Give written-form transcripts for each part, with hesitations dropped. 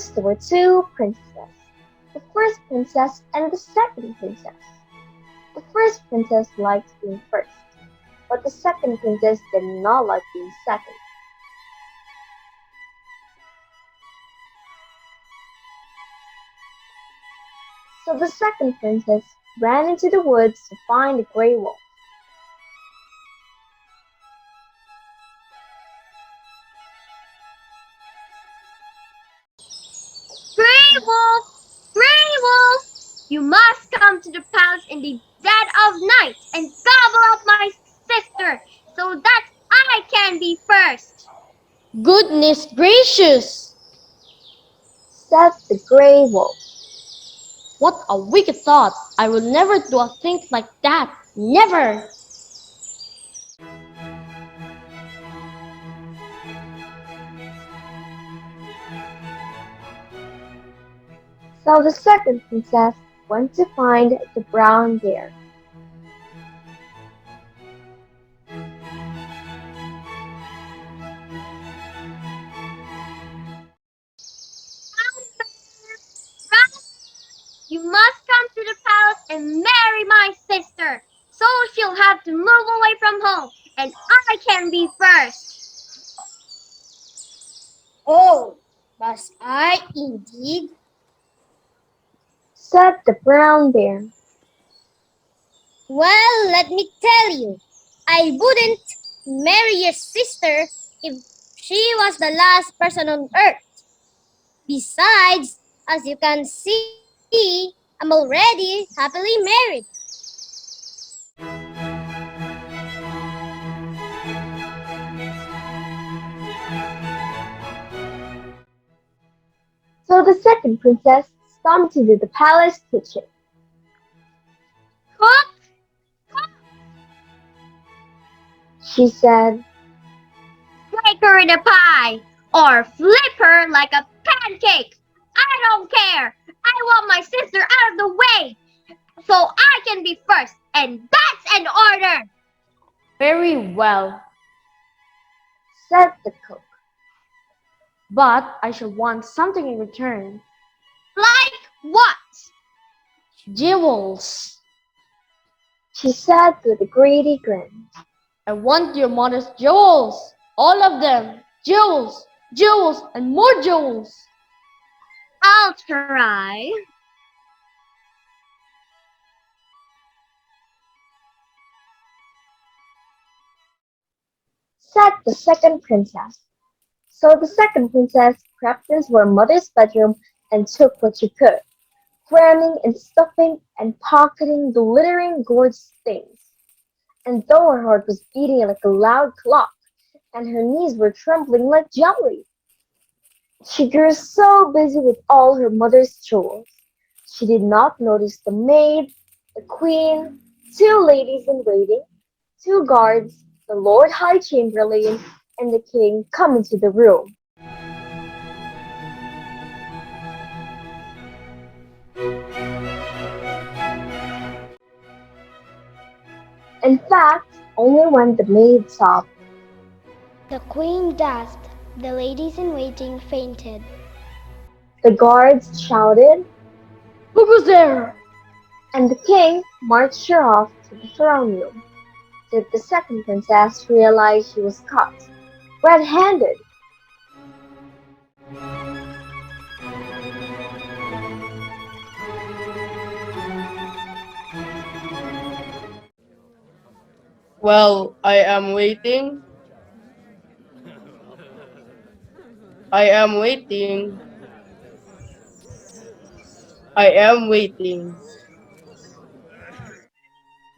Once there were two princesses, the first princess and the second princess. The first princess liked being first, but the second princess did not like being second. So the second princess ran into the woods to find a grey wolf. Grey Wolf! Grey Wolf! You must come to the palace in the dead of night and gobble up my sister so that I can be first, Goodness gracious! Said the grey wolf. What a wicked thought! I will never do a thing like that. Never! So the second princess went to find the brown bear. you must come to the palace and marry my sister, so she'll have to move away from home and I can be first. Oh, must I indeed? Said the brown bear. Well, let me tell you, I wouldn't marry your sister if she was the last person on earth. Besides, as you can see, I'm already happily married. So the second princess stomped into the palace kitchen. Cook, She said, break her in a pie or flip her like a pancake. I don't care. I want my sister out of the way so I can be first, and that's an order. Very well, said the cook. but I shall want something in return. Like what? Jewels. She said with a greedy grin. I want your mother's jewels. All of them. Jewels, jewels, and more jewels. I'll try. Said the second princess. So the second princess crept into her mother's bedroom and took what she could, cramming and stuffing and pocketing the glittering gorgeous things. And though her heart was beating like a loud clock, and her knees were trembling like jelly, she grew so busy with all her mother's chores, she did not notice the maid, the queen, two ladies in waiting, two guards, the Lord High Chamberlain, and the king come into the room. In fact, only when the maid stopped, The queen gasped, the ladies in waiting fainted. the guards shouted, Who goes there? and the king marched her off to the throne room. Did the second princess realize she was caught, red-handed? Well, I am waiting. I am waiting. I am waiting.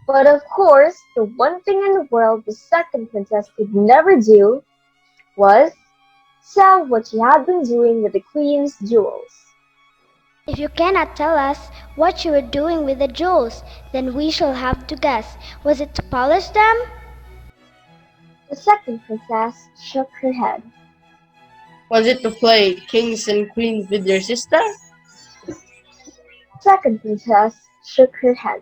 But of course, the one thing in the world the second princess could never do was tell what she had been doing with the queen's jewels. If you cannot tell us what you were doing with the jewels, then we shall have to guess. Was it to polish them? The second princess shook her head. Was it to play kings and queens with your sister? Second princess shook her head.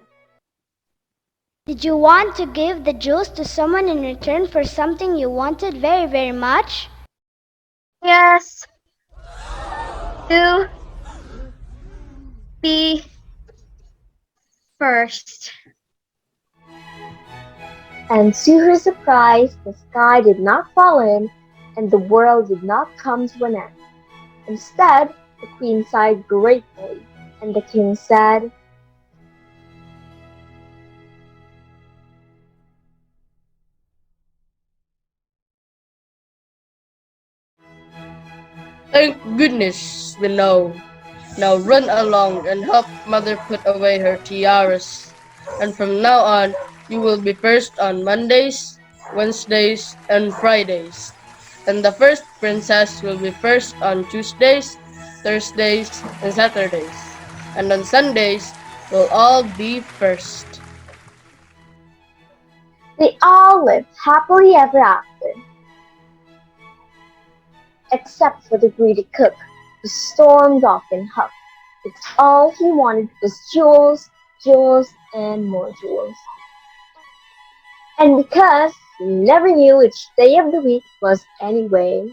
Did you want to give the jewels to someone in return for something you wanted very, very much? Yes. to be first. And to her surprise, the sky did not fall in, and the world did not come to an end. Instead, the queen sighed gratefully, and the king said, Thank goodness we know. Now run along and help mother put away her tiaras. And from now on, you will be first on Mondays, Wednesdays, and Fridays. And the first princess will be first on Tuesdays, Thursdays, and Saturdays. And on Sundays, we'll all be first. They all lived happily ever after, except for the greedy cook, who stormed off in huff, because all he wanted was jewels, jewels, and more jewels. And because he never knew which day of the week was anyway,